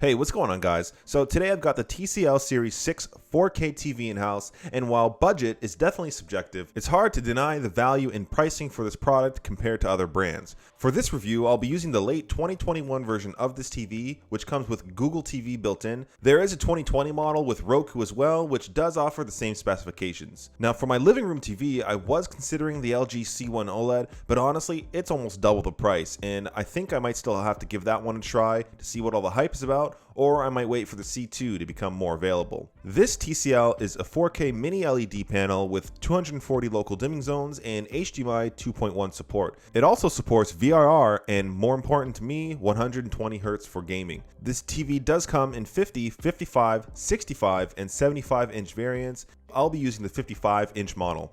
Hey, what's going on, guys? So today I've got the TCL Series 6 4K TV in-house, and while budget is definitely subjective, it's hard to deny the value in pricing for this product compared to other brands. For this review, I'll be using the late 2021 version of this TV, which comes with Google TV built in. There is a 2020 model with Roku as well, which does offer the same specifications. Now, for my living room TV, I was considering the LG C1 OLED, but honestly, it's almost double the price, and I think I might still have to give that one a try to see what all the hype is about, or I might wait for the C2 to become more available. This TCL is a 4K mini LED panel with 240 local dimming zones and HDMI 2.1 support. It also supports VRR and, more important to me, 120 Hz for gaming. This TV does come in 50, 55, 65, and 75-inch variants. I'll be using the 55-inch model.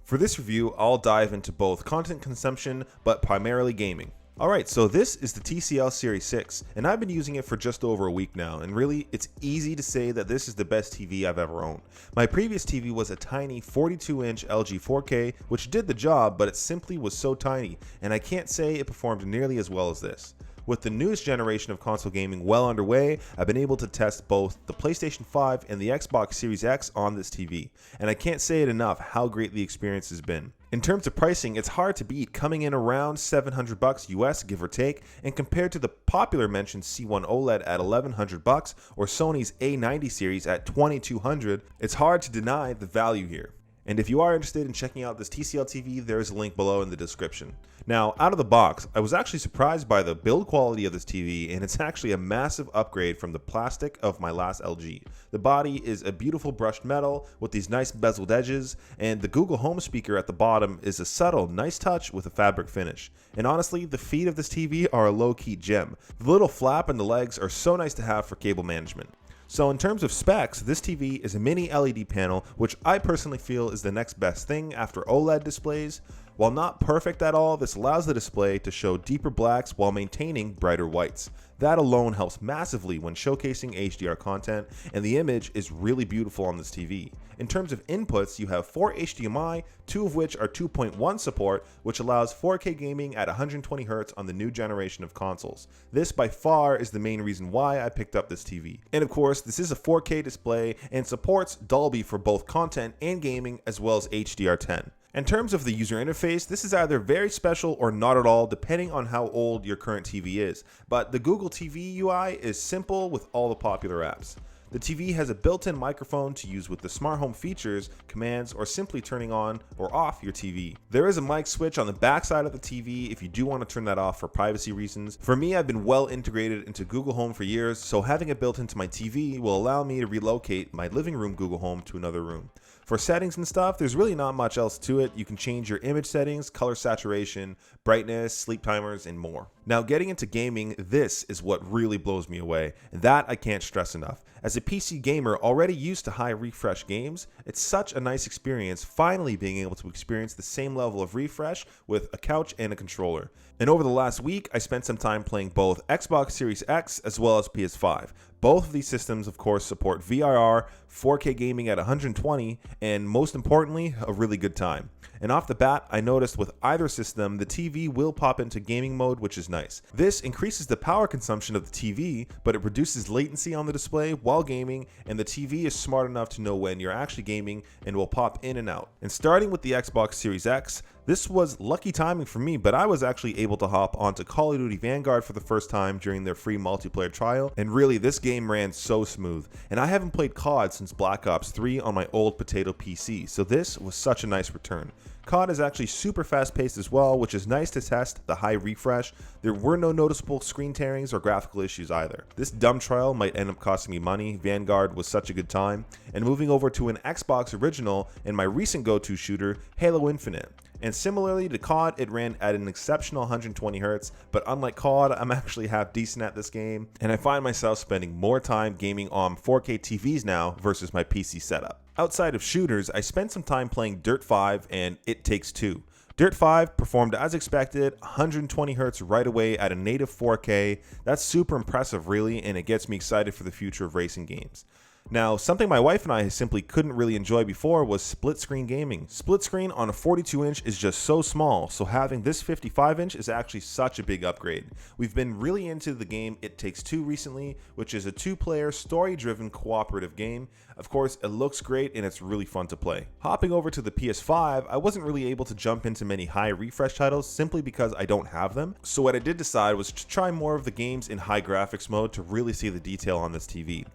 For this review, I'll dive into both content consumption, but primarily gaming. Alright, so this is the TCL Series 6, and I've been using it for just over a week now, and really, it's easy to say that this is the best TV I've ever owned. My previous TV was a tiny 42-inch LG 4K, which did the job, but it simply was so tiny, and I can't say it performed nearly as well as this. With the newest generation of console gaming well underway, I've been able to test both the PlayStation 5 and the Xbox Series X on this TV, and I can't say it enough how great the experience has been. In terms of pricing, it's hard to beat, coming in around $700 US, give or take, and compared to the popular mentioned C1 OLED at $1,100 or Sony's A90 series at $2,200, it's hard to deny the value here. And if you are interested in checking out this TCL TV, there is a link below in the description. Now, out of the box, I was actually surprised by the build quality of this TV, and it's actually a massive upgrade from the plastic of my last LG. The body is a beautiful brushed metal with these nice bezeled edges, and the Google Home speaker at the bottom is a subtle, nice touch with a fabric finish. And honestly, the feet of this TV are a low-key gem. The little flap and the legs are so nice to have for cable management. So in terms of specs, this TV is a mini LED panel, which I personally feel is the next best thing after OLED displays. While not perfect at all, this allows the display to show deeper blacks while maintaining brighter whites. That alone helps massively when showcasing HDR content, and the image is really beautiful on this TV. In terms of inputs, you have 4 HDMI, 2 of which are 2.1 support, which allows 4K gaming at 120 Hz on the new generation of consoles. This by far is the main reason why I picked up this TV. And of course, this is a 4K display and supports Dolby for both content and gaming, as well as HDR10. In terms of the user interface, this is either very special or not at all, depending on how old your current TV is, but the Google TV UI is simple with all the popular apps. The TV has a built-in microphone to use with the smart home features, commands, or simply turning on or off your TV. There is a mic switch on the back side of the TV if you do want to turn that off for privacy reasons. For me, I've been well integrated into Google Home for years, so having it built into my TV will allow me to relocate my living room Google Home to another room. For settings and stuff, there's really not much else to it. You can change your image settings, color saturation, brightness, sleep timers, and more. Now, getting into gaming, this is what really blows me away, and that I can't stress enough. As a PC gamer already used to high refresh games, it's such a nice experience finally being able to experience the same level of refresh with a couch and a controller. And over the last week, I spent some time playing both Xbox Series X as well as PS5. Both of these systems, of course, support VRR, 4K gaming at 120, and most importantly, a really good time. And off the bat, I noticed with either system, the TV will pop into gaming mode, which is nice. This increases the power consumption of the TV, but it reduces latency on the display while gaming, and the TV is smart enough to know when you're actually gaming and will pop in and out. And starting with the Xbox Series X, this was lucky timing for me, but I was actually able to hop onto Call of Duty Vanguard for the first time during their free multiplayer trial, and really this game ran so smooth. And I haven't played COD since Black Ops 3 on my old potato PC, so this was such a nice return. COD is actually super fast paced as well, which is nice to test the high refresh. There were no noticeable screen tearings or graphical issues either. This dumb trial might end up costing me money. Vanguard was such a good time. And moving over to an Xbox original and my recent go-to shooter, Halo Infinite. And similarly to COD, it ran at an exceptional 120 Hz, but unlike COD, I'm actually half decent at this game, and I find myself spending more time gaming on 4K TVs now versus my PC setup. Outside of shooters, I spent some time playing Dirt 5 and It Takes Two. Dirt 5 performed as expected, 120 Hz right away at a native 4K. That's super impressive really, and it gets me excited for the future of racing games. Now, something my wife and I simply couldn't really enjoy before was split screen gaming. Split screen on a 42-inch is just so small, so having this 55-inch is actually such a big upgrade. We've been really into the game It Takes Two recently, which is a two-player, story-driven cooperative game. Of course, it looks great and it's really fun to play. Hopping over to the PS5, I wasn't really able to jump into many high refresh titles simply because I don't have them, so what I did decide was to try more of the games in high graphics mode to really see the detail on this TV.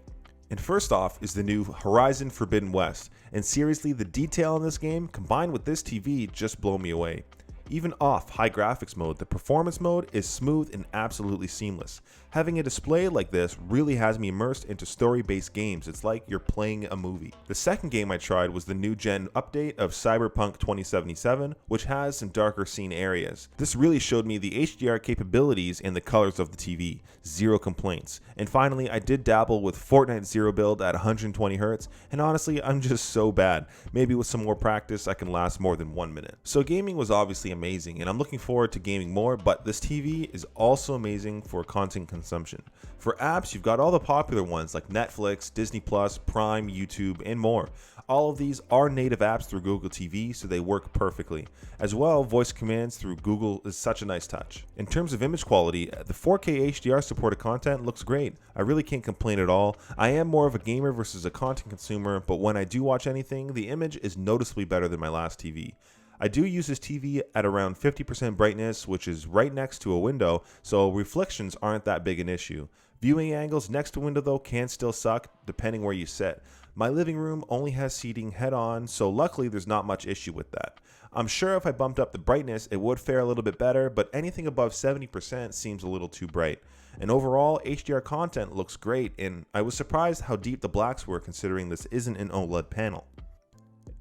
And first off is the new Horizon Forbidden West, and seriously, the detail in this game combined with this TV just blow me away. Even off high graphics mode, the performance mode is smooth and absolutely seamless. Having a display like this really has me immersed into story-based games. It's like you're playing a movie. The second game I tried was the new gen update of Cyberpunk 2077, which has some darker scene areas. This really showed me the HDR capabilities and the colors of the TV. Zero complaints. And finally, I did dabble with Fortnite Zero Build at 120Hz, and honestly, I'm just so bad. Maybe with some more practice, I can last more than 1 minute. So gaming was obviously amazing, and I'm looking forward to gaming more, but this TV is also amazing for content consumption. For apps, you've got all the popular ones like Netflix, Disney+, Prime, YouTube, and more. All of these are native apps through Google TV, so they work perfectly. As well, voice commands through Google is such a nice touch. In terms of image quality, the 4K HDR supported content looks great. I really can't complain at all. I am more of a gamer versus a content consumer, but when I do watch anything, the image is noticeably better than my last TV. I do use this TV at around 50% brightness, which is right next to a window, so reflections aren't that big an issue. Viewing angles next to a window though can still suck, depending where you sit. My living room only has seating head on, so luckily there's not much issue with that. I'm sure if I bumped up the brightness it would fare a little bit better, but anything above 70% seems a little too bright. And overall, HDR content looks great, and I was surprised how deep the blacks were considering this isn't an OLED panel.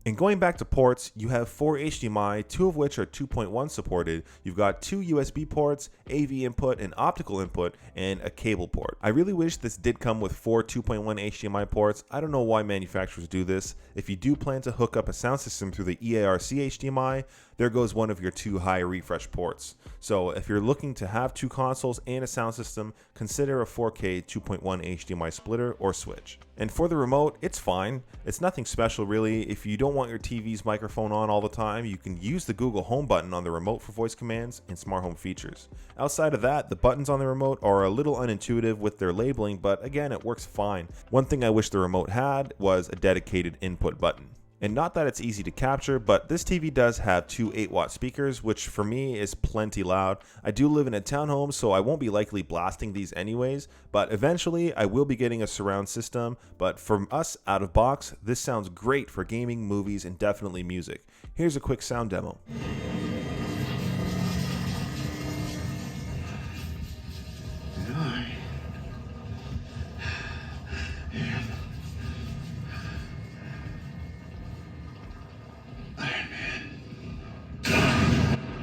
And going back to ports, you have 4 HDMI, 2 of which are 2.1 supported. You've got 2 USB ports, AV input, an optical input, and a cable port. I really wish this did come with 4 2.1 HDMI ports. I don't know why manufacturers do this. If you do plan to hook up a sound system through the EARC HDMI, there goes one of your 2 high refresh ports. So if you're looking to have 2 consoles and a sound system, consider a 4K 2.1 HDMI splitter or switch. And for the remote, it's fine. It's nothing special really. If you don't want your TV's microphone on all the time, you can use the Google Home button on the remote for voice commands and smart home features. Outside of that, the buttons on the remote are a little unintuitive with their labeling, but again, it works fine. One thing I wish the remote had was a dedicated input button. And not that it's easy to capture, but this TV does have 2 8-watt speakers, which for me is plenty loud. I do live in a townhome, so I won't be likely blasting these anyways, but eventually I will be getting a surround system. But for us out of box, this sounds great for gaming, movies, and definitely music. Here's a quick sound demo.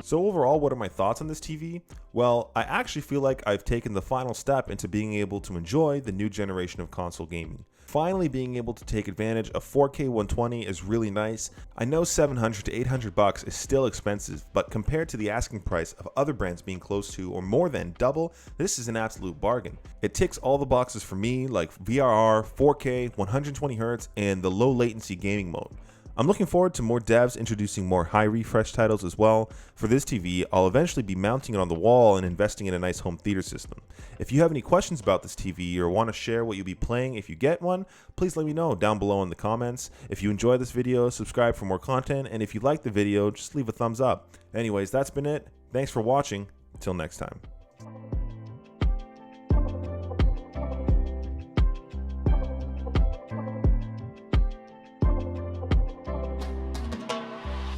So overall, what are my thoughts on this TV? Well, I actually feel like I've taken the final step into being able to enjoy the new generation of console gaming. Finally being able to take advantage of 4K 120 is really nice. I know $700 to $800 is still expensive, but compared to the asking price of other brands being close to or more than double, this is an absolute bargain. It ticks all the boxes for me, like VRR, 4K, 120Hz, and the low latency gaming mode. I'm looking forward to more devs introducing more high refresh titles as well. For this TV, I'll eventually be mounting it on the wall and investing in a nice home theater system. If you have any questions about this TV or want to share what you'll be playing if you get one, please let me know down below in the comments. If you enjoyed this video, subscribe for more content, and if you liked the video, just leave a thumbs up. Anyways, that's been it. Thanks for watching. Until next time.